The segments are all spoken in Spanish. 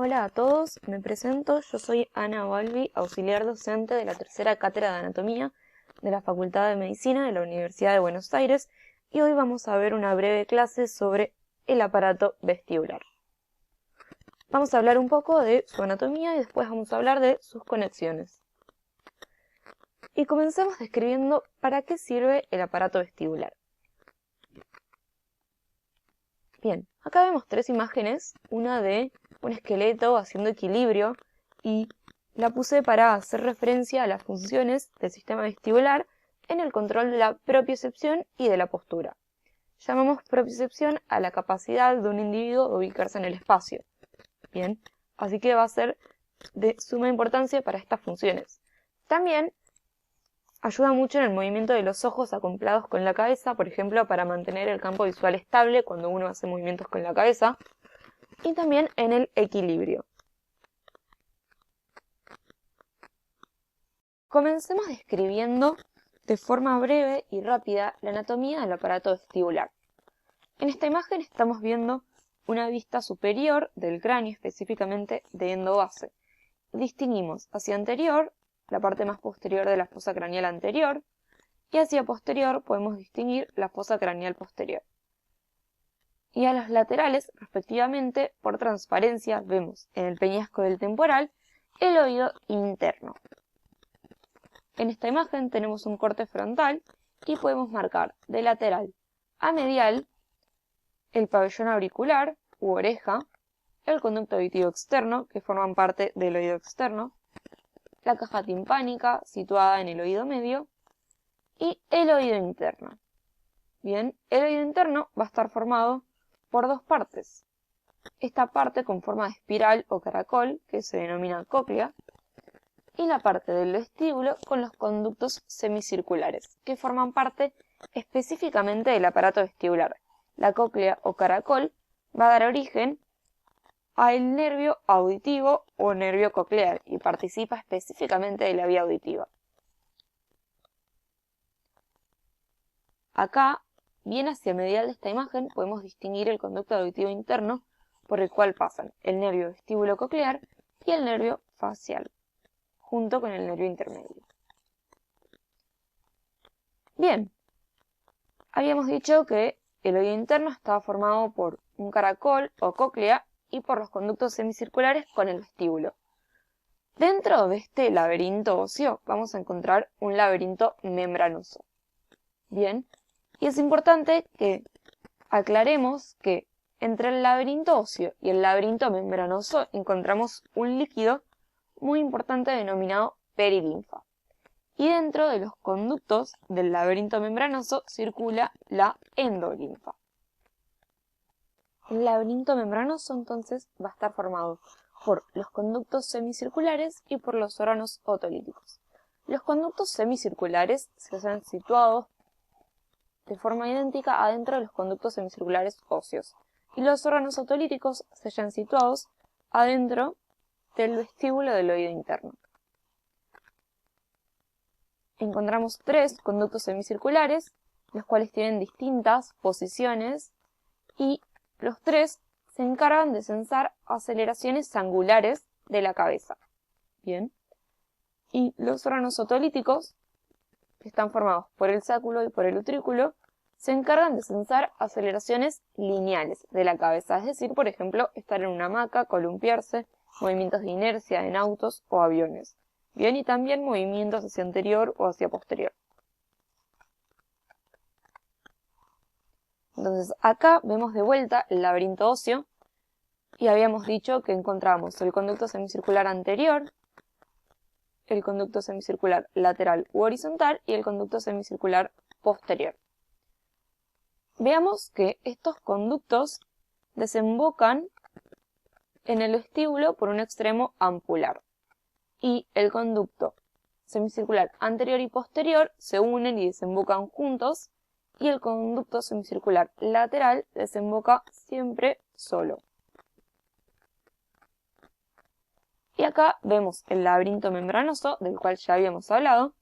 Hola a todos, me presento, yo soy Ana Balbi, auxiliar docente de la tercera cátedra de Anatomía de la Facultad de Medicina de la Universidad de Buenos Aires y hoy vamos a ver una breve clase sobre el aparato vestibular. Vamos a hablar un poco de su anatomía y después vamos a hablar de sus conexiones. Y comencemos describiendo para qué sirve el aparato vestibular. Bien, acá vemos tres imágenes, una de un esqueleto haciendo equilibrio y la puse para hacer referencia a las funciones del sistema vestibular en el control de la propiocepción y de la postura. Llamamos propiocepción a la capacidad de un individuo de ubicarse en el espacio. Bien, así que va a ser de suma importancia para estas funciones. También ayuda mucho en el movimiento de los ojos acoplados con la cabeza, por ejemplo, para mantener el campo visual estable cuando uno hace movimientos con la cabeza, y también en el equilibrio. Comencemos describiendo de forma breve y rápida la anatomía del aparato vestibular. En esta imagen estamos viendo una vista superior del cráneo, específicamente de endobase. Distinguimos hacia anterior, la parte más posterior de la fosa craneal anterior, y hacia posterior podemos distinguir la fosa craneal posterior. Y a los laterales, respectivamente, por transparencia, vemos en el peñasco del temporal el oído interno. En esta imagen tenemos un corte frontal y podemos marcar de lateral a medial el pabellón auricular u oreja, el conducto auditivo externo, que forman parte del oído externo, la caja timpánica situada en el oído medio y el oído interno. Bien, el oído interno va a estar formado por dos partes. Esta parte con forma de espiral o caracol, que se denomina cóclea, y la parte del vestíbulo con los conductos semicirculares, que forman parte específicamente del aparato vestibular. La cóclea o caracol va a dar origen al nervio auditivo o nervio coclear y participa específicamente de la vía auditiva. Acá, bien hacia medial de esta imagen, podemos distinguir el conducto auditivo interno por el cual pasan el nervio vestíbulo coclear y el nervio facial, junto con el nervio intermedio. Bien, habíamos dicho que el oído interno estaba formado por un caracol o cóclea y por los conductos semicirculares con el vestíbulo. Dentro de este laberinto óseo vamos a encontrar un laberinto membranoso. Bien, y es importante que aclaremos que entre el laberinto óseo y el laberinto membranoso encontramos un líquido muy importante denominado perilinfa. Y dentro de los conductos del laberinto membranoso circula la endolinfa. El laberinto membranoso entonces va a estar formado por los conductos semicirculares y por los órganos otolíticos. Los conductos semicirculares se hallan situados de forma idéntica adentro de los conductos semicirculares óseos y los órganos otolíticos se hallan situados adentro del vestíbulo del oído interno. Encontramos tres conductos semicirculares, los cuales tienen distintas posiciones y los tres se encargan de censar aceleraciones angulares de la cabeza. Bien. Y los órganos otolíticos, que están formados por el sáculo y por el utrículo, se encargan de censar aceleraciones lineales de la cabeza, es decir, por ejemplo, estar en una hamaca, columpiarse, movimientos de inercia en autos o aviones. Bien, y también movimientos hacia anterior o hacia posterior. Entonces, acá vemos de vuelta el laberinto óseo y habíamos dicho que encontramos el conducto semicircular anterior, el conducto semicircular lateral u horizontal y el conducto semicircular posterior. Veamos que estos conductos desembocan en el vestíbulo por un extremo ampular y el conducto semicircular anterior y posterior se unen y desembocan juntos y el conducto semicircular lateral desemboca siempre solo. Y acá vemos el laberinto membranoso, del cual ya habíamos hablado,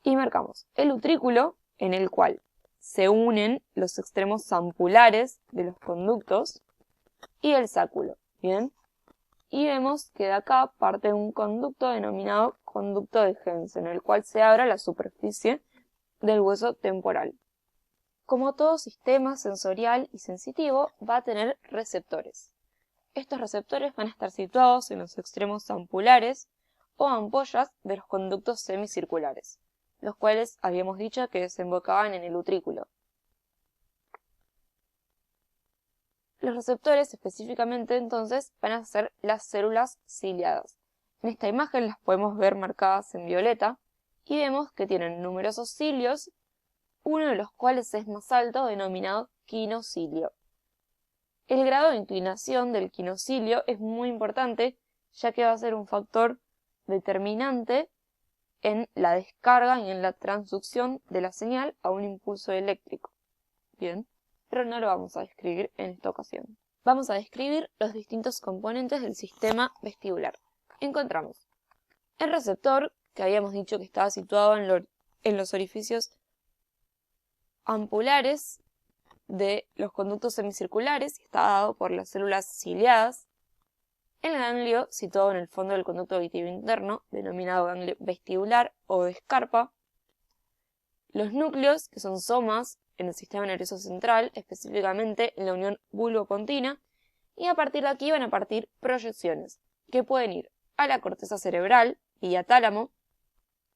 y marcamos el utrículo, en el cual se unen los extremos ampulares de los conductos, y el sáculo. Bien, y vemos que de acá parte un conducto denominado conducto de Hensen, en el cual se abre la superficie del hueso temporal. Como todo sistema sensorial y sensitivo, va a tener receptores. Estos receptores van a estar situados en los extremos ampulares o ampollas de los conductos semicirculares, los cuales habíamos dicho que desembocaban en el utrículo. Los receptores específicamente entonces van a ser las células ciliadas. En esta imagen las podemos ver marcadas en violeta y vemos que tienen numerosos cilios, uno de los cuales es más alto, denominado quinocilio. El grado de inclinación del quinocilio es muy importante, ya que va a ser un factor determinante en la descarga y en la transducción de la señal a un impulso eléctrico. Bien, pero no lo vamos a describir en esta ocasión. Vamos a describir los distintos componentes del sistema vestibular. Encontramos el receptor, que habíamos dicho que estaba situado en los orificios ampulares de los conductos semicirculares y está dado por las células ciliadas. El ganglio, situado en el fondo del conducto auditivo interno, denominado ganglio vestibular o de Scarpa. Los núcleos, que son somas en el sistema nervioso central, específicamente en la unión bulbo-pontina, y a partir de aquí van a partir proyecciones, que pueden ir a la corteza cerebral, vía tálamo,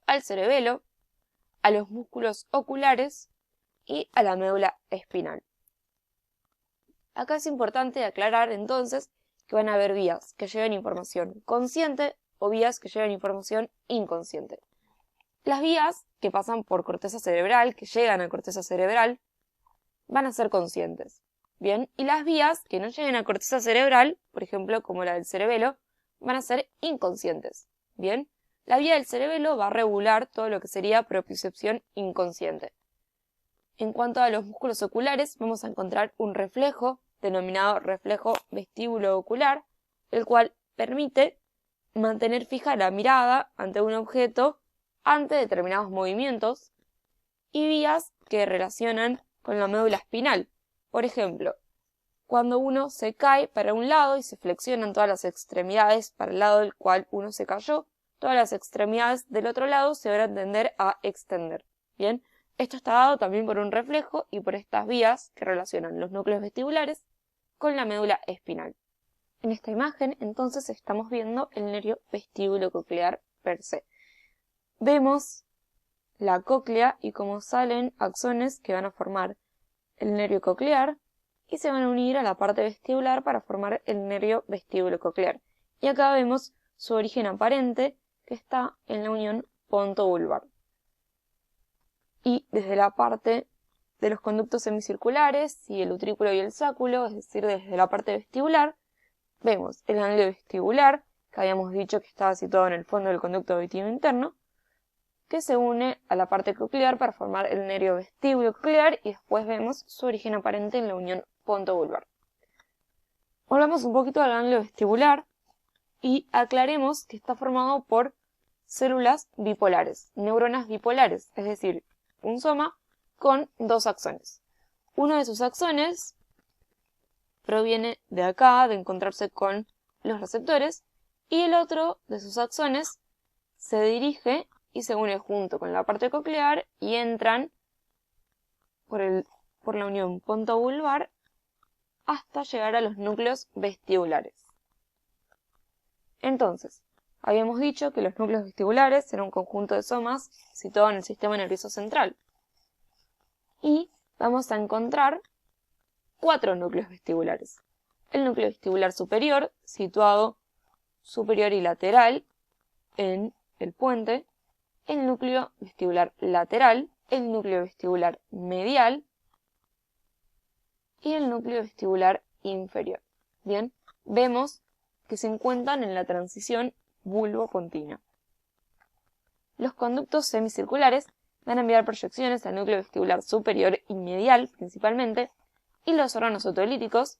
al cerebelo, a los músculos oculares y a la médula espinal. Acá es importante aclarar entonces que van a haber vías que lleven información consciente o vías que lleven información inconsciente. Las vías que pasan por corteza cerebral, que llegan a corteza cerebral, van a ser conscientes. Bien, y las vías que no lleguen a corteza cerebral, por ejemplo, como la del cerebelo, van a ser inconscientes. Bien, la vía del cerebelo va a regular todo lo que sería propiocepción inconsciente. En cuanto a los músculos oculares, vamos a encontrar un reflejo denominado reflejo vestíbulo ocular, el cual permite mantener fija la mirada ante un objeto ante determinados movimientos, y vías que relacionan con la médula espinal. Por ejemplo, cuando uno se cae para un lado y se flexionan todas las extremidades para el lado del cual uno se cayó, todas las extremidades del otro lado se van a tender a extender. Bien, esto está dado también por un reflejo y por estas vías que relacionan los núcleos vestibulares con la médula espinal. En esta imagen, entonces, estamos viendo el nervio vestíbulo coclear per se. Vemos la cóclea y cómo salen axones que van a formar el nervio coclear y se van a unir a la parte vestibular para formar el nervio vestíbulo coclear. Y acá vemos su origen aparente, que está en la unión ponto-vulvar. Y desde la parte de los conductos semicirculares y el utrículo y el sáculo, es decir, desde la parte vestibular, vemos el ganglio vestibular, que habíamos dicho que estaba situado en el fondo del conducto auditivo interno, que se une a la parte coclear para formar el nervio vestíbulo coclear, y después vemos su origen aparente en la unión ponto-vulvar. Volvamos un poquito al ganglio vestibular y aclaremos que está formado por células bipolares, neuronas bipolares, es decir, un soma con dos axones. Uno de sus axones proviene de acá, de encontrarse con los receptores, y el otro de sus axones se dirige y se une junto con la parte coclear y entran por la unión ponto-vulvar hasta llegar a los núcleos vestibulares. Entonces, habíamos dicho que los núcleos vestibulares eran un conjunto de somas situado en el sistema nervioso central. Y vamos a encontrar 4 núcleos vestibulares. El núcleo vestibular superior, situado superior y lateral en el puente. El núcleo vestibular lateral, el núcleo vestibular medial y el núcleo vestibular inferior. Bien, vemos que se encuentran en la transición bulbo-pontina. Los conductos semicirculares van a enviar proyecciones al núcleo vestibular superior y medial principalmente, y los órganos otolíticos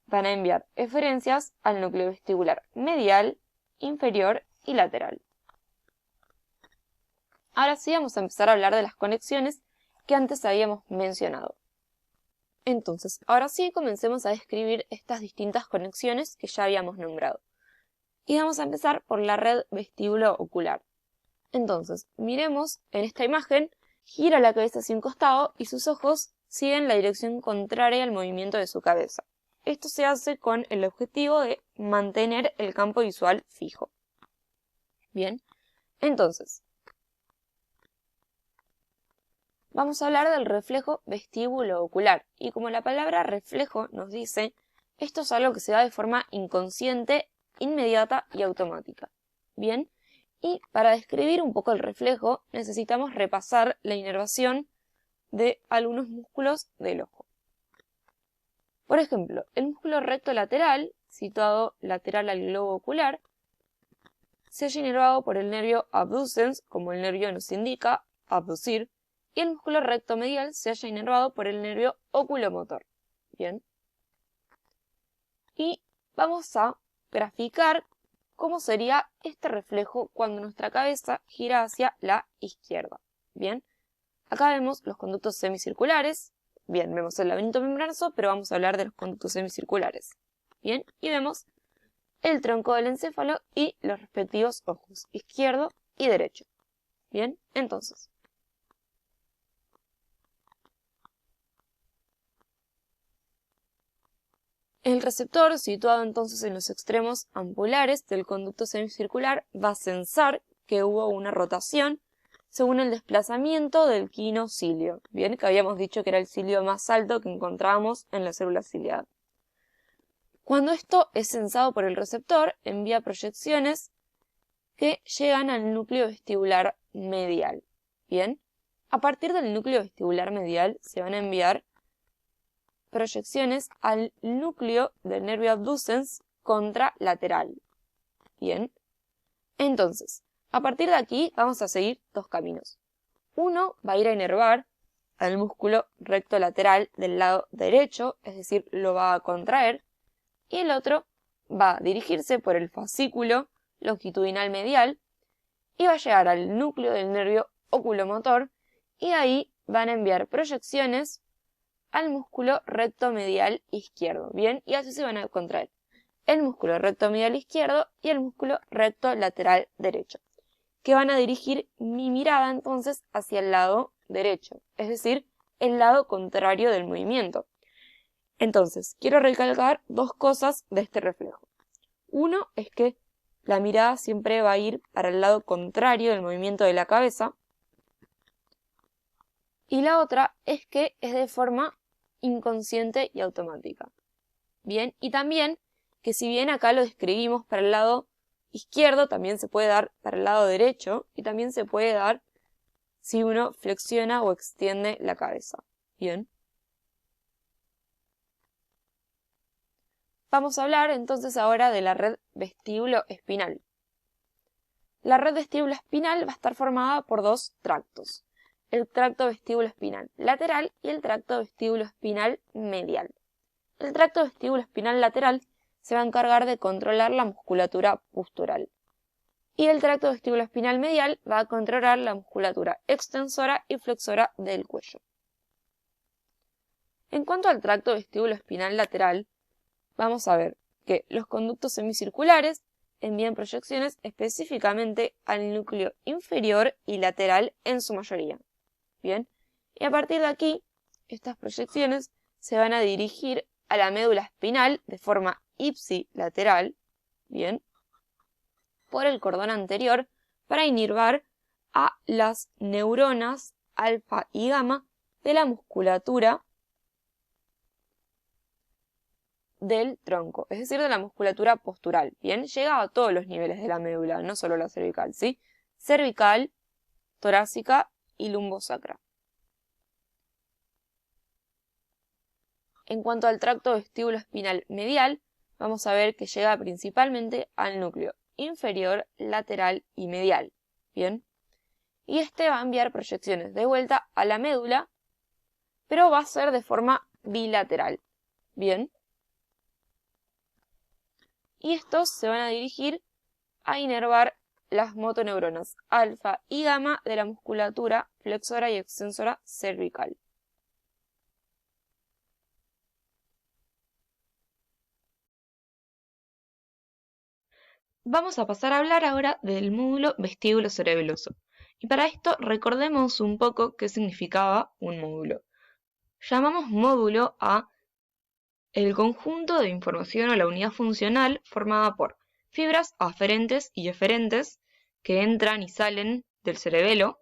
van a enviar eferencias al núcleo vestibular medial, inferior y lateral. Ahora sí vamos a empezar a hablar de las conexiones que antes habíamos mencionado. Entonces, ahora sí comencemos a describir estas distintas conexiones que ya habíamos nombrado. Y vamos a empezar por la red vestíbulo-ocular. Entonces, miremos en esta imagen, gira la cabeza hacia un costado y sus ojos siguen la dirección contraria al movimiento de su cabeza. Esto se hace con el objetivo de mantener el campo visual fijo. Bien, entonces, vamos a hablar del reflejo vestíbulo-ocular. Y como la palabra reflejo nos dice, esto es algo que se da de forma inconsciente, inmediata y automática. Bien, y para describir un poco el reflejo necesitamos repasar la inervación de algunos músculos del ojo. Por ejemplo, el músculo recto lateral, situado lateral al globo ocular, se halla inervado por el nervio abducens, como el nervio nos indica, abducir, y el músculo recto medial se halla inervado por el nervio oculomotor. Bien. Y vamos a graficar cómo sería este reflejo cuando nuestra cabeza gira hacia la izquierda. Bien. Acá vemos los conductos semicirculares. Bien, vemos el laberinto membranoso, pero vamos a hablar de los conductos semicirculares. Bien, y vemos el tronco del encéfalo y los respectivos ojos, izquierdo y derecho. Bien, entonces, el receptor, situado entonces en los extremos ampulares del conducto semicircular, va a sensar que hubo una rotación según el desplazamiento del quino cilio, bien, que habíamos dicho que era el cilio más alto que encontrábamos en la célula ciliada. Cuando esto es sensado por el receptor, envía proyecciones que llegan al núcleo vestibular medial. Bien, a partir del núcleo vestibular medial se van a enviar proyecciones al núcleo del nervio abducens contralateral. Bien, entonces, a partir de aquí vamos a seguir dos caminos. Uno va a ir a inervar al músculo recto lateral del lado derecho, es decir, lo va a contraer, y el otro va a dirigirse por el fascículo longitudinal medial y va a llegar al núcleo del nervio oculomotor y ahí van a enviar proyecciones al músculo recto medial izquierdo. Bien, y así se van a contraer el músculo recto medial izquierdo y el músculo recto lateral derecho, que van a dirigir mi mirada entonces hacia el lado derecho, es decir, el lado contrario del movimiento. Entonces, quiero recalcar dos cosas de este reflejo. Uno es que la mirada siempre va a ir para el lado contrario del movimiento de la cabeza. Y la otra es que es de forma inconsciente y automática. Bien, y también que si bien acá lo describimos para el lado izquierdo, también se puede dar para el lado derecho y también se puede dar si uno flexiona o extiende la cabeza. Bien. Vamos a hablar entonces ahora de la red vestíbulo-espinal. La red vestíbulo-espinal va a estar formada por dos tractos, el tracto vestíbulo-espinal lateral y el tracto vestíbulo-espinal medial. El tracto vestíbulo-espinal lateral se va a encargar de controlar la musculatura postural y el tracto vestíbulo-espinal medial va a controlar la musculatura extensora y flexora del cuello. En cuanto al tracto vestíbulo-espinal lateral, vamos a ver que los conductos semicirculares envían proyecciones específicamente al núcleo inferior y lateral en su mayoría. Bien, y a partir de aquí, estas proyecciones se van a dirigir a la médula espinal de forma ipsilateral, bien, por el cordón anterior para inervar a las neuronas alfa y gamma de la musculatura del tronco, es decir, de la musculatura postural. Bien, llega a todos los niveles de la médula, no solo la cervical, ¿sí? Cervical, torácica y lumbosacra. En cuanto al tracto vestíbulo-espinal medial, vamos a ver que llega principalmente al núcleo inferior, lateral y medial. Bien, y este va a enviar proyecciones de vuelta a la médula, pero va a ser de forma bilateral. Bien, y estos se van a dirigir a inervar las motoneuronas alfa y gamma de la musculatura flexora y extensora cervical. vamos a pasar a hablar ahora del módulo vestíbulo cerebeloso. Y para esto recordemos un poco qué significaba un módulo. Llamamos módulo a el conjunto de información o la unidad funcional formada por fibras aferentes y eferentes que entran y salen del cerebelo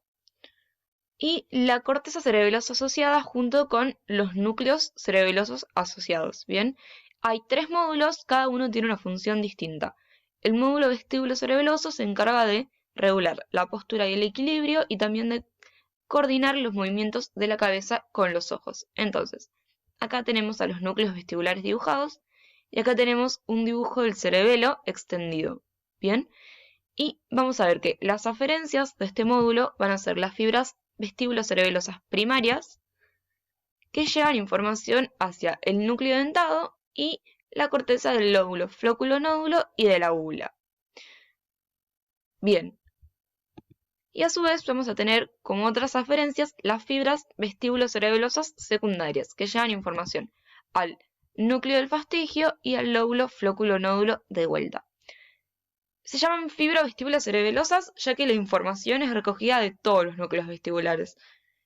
y la corteza cerebelosa asociada junto con los núcleos cerebelosos asociados. Bien, hay 3 módulos, cada uno tiene una función distinta. El módulo vestíbulo cerebeloso se encarga de regular la postura y el equilibrio y también de coordinar los movimientos de la cabeza con los ojos. Entonces, acá tenemos a los núcleos vestibulares dibujados y acá tenemos un dibujo del cerebelo extendido. Bien, y vamos a ver que las aferencias de este módulo van a ser las fibras vestíbulo cerebelosas primarias que llevan información hacia el núcleo dentado y la corteza del lóbulo flóculo-nódulo y de la úvula. Bien, y a su vez vamos a tener como otras aferencias las fibras vestíbulo cerebelosas secundarias que llevan información al núcleo del fastigio y al lóbulo flóculo-nódulo de vuelta. Se llaman fibras vestíbulas cerebelosas ya que la información es recogida de todos los núcleos vestibulares.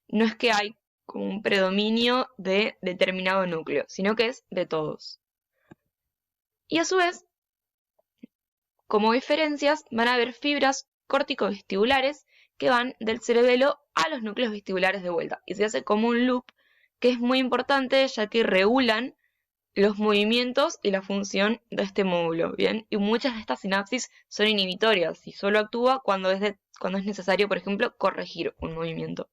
No es que hay como un predominio de determinado núcleo, sino que es de todos. Y a su vez, como diferencias, van a haber fibras córtico-vestibulares que van del cerebelo a los núcleos vestibulares de vuelta. Y se hace como un loop que es muy importante ya que regulan los movimientos y la función de este módulo, ¿bien? Y muchas de estas sinapsis son inhibitorias y solo actúa cuando es necesario, por ejemplo, corregir un movimiento.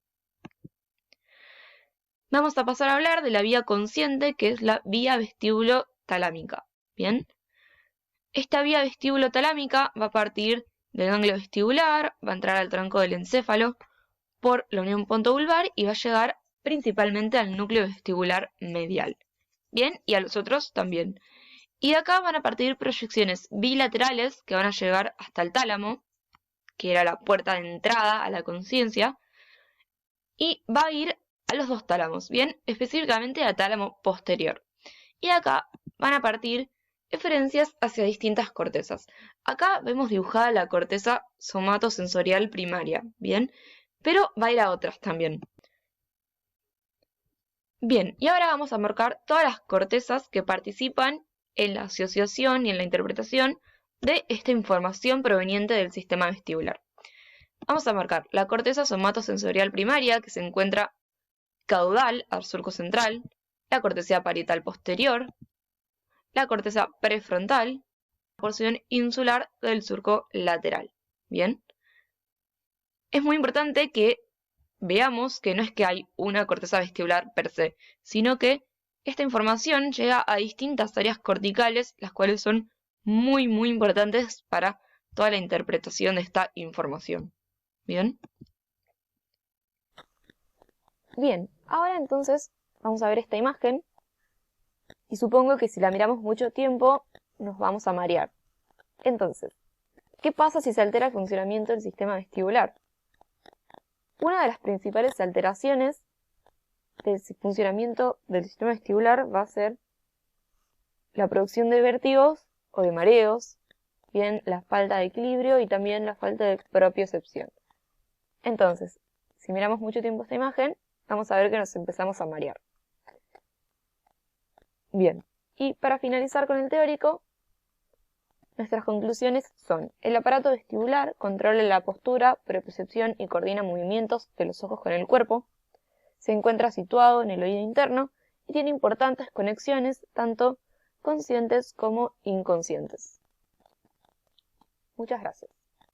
Vamos a pasar a hablar de la vía consciente, que es la vía vestíbulo-talámica, ¿bien? Esta vía vestíbulo-talámica va a partir del ganglio vestibular, va a entrar al tronco del encéfalo por la unión ponto-vulvar y va a llegar principalmente al núcleo vestibular medial. Bien, y a los otros también. Y de acá van a partir proyecciones bilaterales que van a llegar hasta el tálamo, que era la puerta de entrada a la conciencia, y va a ir a los 2 tálamos, bien, específicamente al tálamo posterior. Y acá van a partir eferencias hacia distintas cortezas. Acá vemos dibujada la corteza somatosensorial primaria, bien, pero va a ir a otras también. Bien, y ahora vamos a marcar todas las cortezas que participan en la asociación y en la interpretación de esta información proveniente del sistema vestibular. Vamos a marcar la corteza somatosensorial primaria, que se encuentra caudal al surco central, la corteza parietal posterior, la corteza prefrontal, la porción insular del surco lateral. Bien, es muy importante que veamos que no es que hay una corteza vestibular per se, sino que esta información llega a distintas áreas corticales, las cuales son muy importantes para toda la interpretación de esta información. ¿Bien? Bien, ahora entonces vamos a ver esta imagen y supongo que si la miramos mucho tiempo nos vamos a marear. Entonces, ¿qué pasa si se altera el funcionamiento del sistema vestibular? Una de las principales alteraciones del funcionamiento del sistema vestibular va a ser la producción de vértigos o de mareos, bien la falta de equilibrio y también la falta de propiocepción. Entonces, si miramos mucho tiempo esta imagen, vamos a ver que nos empezamos a marear. Bien, y para finalizar con el teórico, nuestras conclusiones son: el aparato vestibular controla la postura, propiocepción y coordina movimientos de los ojos con el cuerpo. Se encuentra situado en el oído interno y tiene importantes conexiones, tanto conscientes como inconscientes. Muchas gracias.